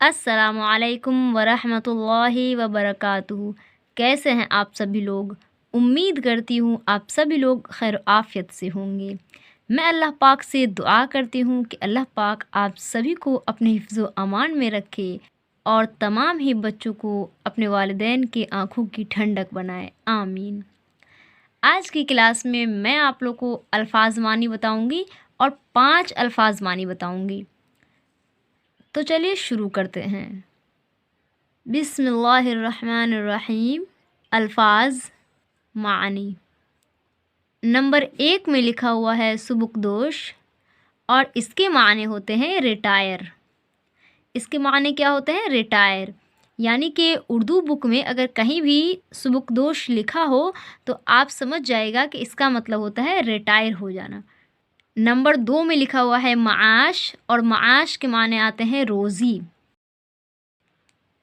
अस्सलामु अलैकुम वरहमतुल्लाहि वबरकातुहू। कैसे हैं आप सभी लोग? उम्मीद करती हूँ आप सभी लोग खैर आफ़ियत से होंगे। मैं अल्लाह पाक से दुआ करती हूँ कि अल्लाह पाक आप सभी को अपने हिफ्ज़ व अमान में रखे और तमाम ही बच्चों को अपने वालिदैन की आँखों की ठंडक बनाए, आमीन। आज की क्लास में मैं आप लोग को अल्फ़ाज़ मानी बताऊँगी और 5 अल्फ़ाज़ मानी बताऊँगी। तो चलिए शुरू करते हैं। बिस्मिल्लाहिर्रहमानिर्रहीम। अल्फ़ाज़ मानी। नंबर 1 में लिखा हुआ है सुबुकदोश और इसके माने होते हैं रिटायर। इसके माने क्या होते हैं? रिटायर। यानी कि उर्दू बुक में अगर कहीं भी सुबुकदोश लिखा हो तो आप समझ जाएगा कि इसका मतलब होता है रिटायर हो जाना। नंबर 2 में लिखा हुआ है माआश और माआश के माने आते हैं रोज़ी।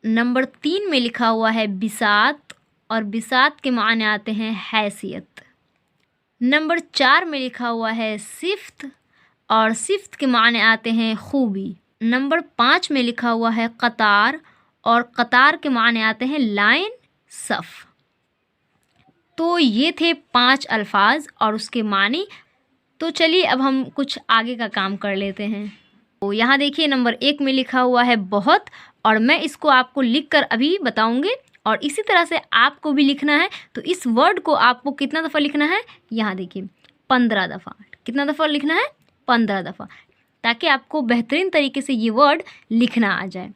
नंबर 3 में लिखा हुआ है बिसात और बिसात के माने आते हैं हैसियत। नंबर 4 में लिखा हुआ है सिफ्त और सिफ्त के माने आते हैं खूबी। नंबर 5 में लिखा हुआ है कतार और कतार के माने आते हैं लाइन, सफ़। तो ये थे 5 अल्फ़ाज और उसके मानी। तो चलिए अब हम कुछ आगे का काम कर लेते हैं। तो यहाँ देखिए नंबर 1 में लिखा हुआ है बहुत और मैं इसको आपको लिखकर अभी बताऊँगी और इसी तरह से आपको भी लिखना है। तो इस वर्ड को आपको कितना दफ़ा लिखना है? यहाँ देखिए 15 दफ़ा। कितना दफ़ा लिखना है? 15 दफ़ा, ताकि आपको बेहतरीन तरीके से ये वर्ड लिखना आ जाए।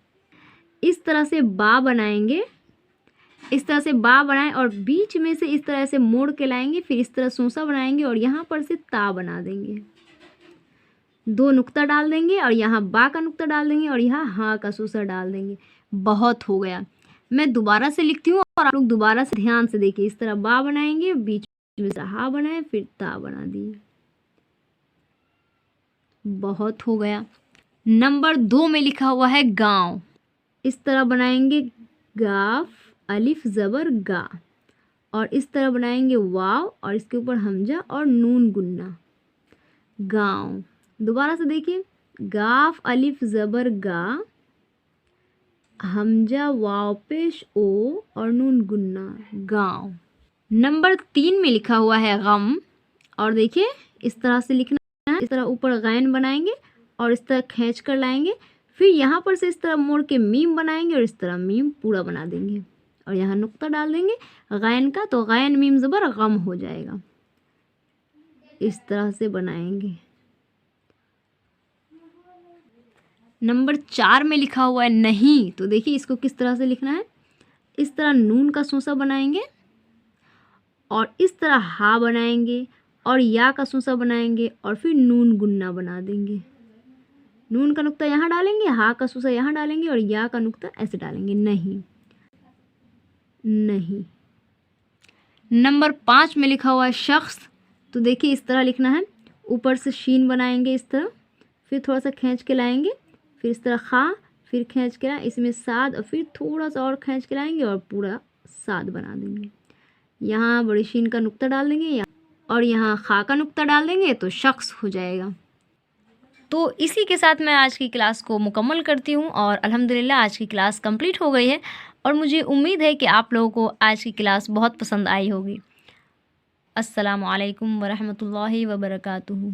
इस तरह से बा बनाएंगे, इस तरह से बा बनाएं और बीच में से इस तरह से मोड़ के लाएंगे, फिर इस तरह सूसा बनाएंगे और यहाँ पर से ता बना देंगे। 2 नुक्ता डाल देंगे और यहाँ बा का नुक्ता डाल देंगे और यहाँ हाँ का सूसा डाल देंगे। बहुत हो गया। मैं दोबारा से लिखती हूँ और आप लोग दोबारा से ध्यान से देखिए। इस तरह बा बनाएंगे, बीच में से हा बनाए, फिर ता बना दिए। बहुत हो गया। नंबर 2 में लिखा हुआ है गाँव। इस तरह बनाएंगे गाफ, अलिफ ज़बर गा और इस तरह बनाएंगे वाव और इसके ऊपर हमजा और नून गुन्ना, गाँव। दोबारा से देखिए, गाफ अलिफ ज़बर गा, हमजा वाव पेश ओ और नून गुन्ना, गाँव। नंबर 3 में लिखा हुआ है गम और देखिए इस तरह से लिखना है। इस तरह ऊपर गैन बनाएंगे और इस तरह खींच कर लाएंगे, फिर यहाँ पर से इस तरह मोड़ के मीम बनाएंगे और इस तरह मीम पूरा बना देंगे और यहाँ नुक्ता डाल देंगे गैन का, तो गैन मीम ज़बर गम हो जाएगा। इस तरह से बनाएंगे। नंबर 4 में लिखा हुआ है नहीं, तो देखिए इसको किस तरह से लिखना है। इस तरह नून का सूसा बनाएंगे और इस तरह हा बनाएंगे और या का सूसा बनाएंगे और फिर नून गुन्ना बना देंगे। नून का नुक्ता यहाँ डालेंगे, हा का सूसा यहाँ डालेंगे और या का नुक्ता ऐसे डालेंगे, नहीं नहीं। नंबर 5 में लिखा हुआ है शख्स, तो देखिए इस तरह लिखना है। ऊपर से शीन बनाएंगे इस तरह, फिर थोड़ा सा खींच के लाएंगे, फिर इस तरह खा, फिर खींच के लाएं, इसमें साद और फिर थोड़ा सा और खींच के लाएंगे और पूरा साद बना देंगे। यहाँ बड़ी शीन का नुक्ता डाल देंगे और यहाँ खा का नुक्ता डाल देंगे तो शख्स हो जाएगा। तो इसी के साथ मैं आज की क्लास को मुकम्मल करती हूँ और अल्हम्दुलिल्लाह आज की क्लास कंप्लीट हो गई है और मुझे उम्मीद है कि आप लोगों को आज की क्लास बहुत पसंद आई होगी। अस्सलामु अलैकुम वरहमतुल्लाहि वबरकातुहू।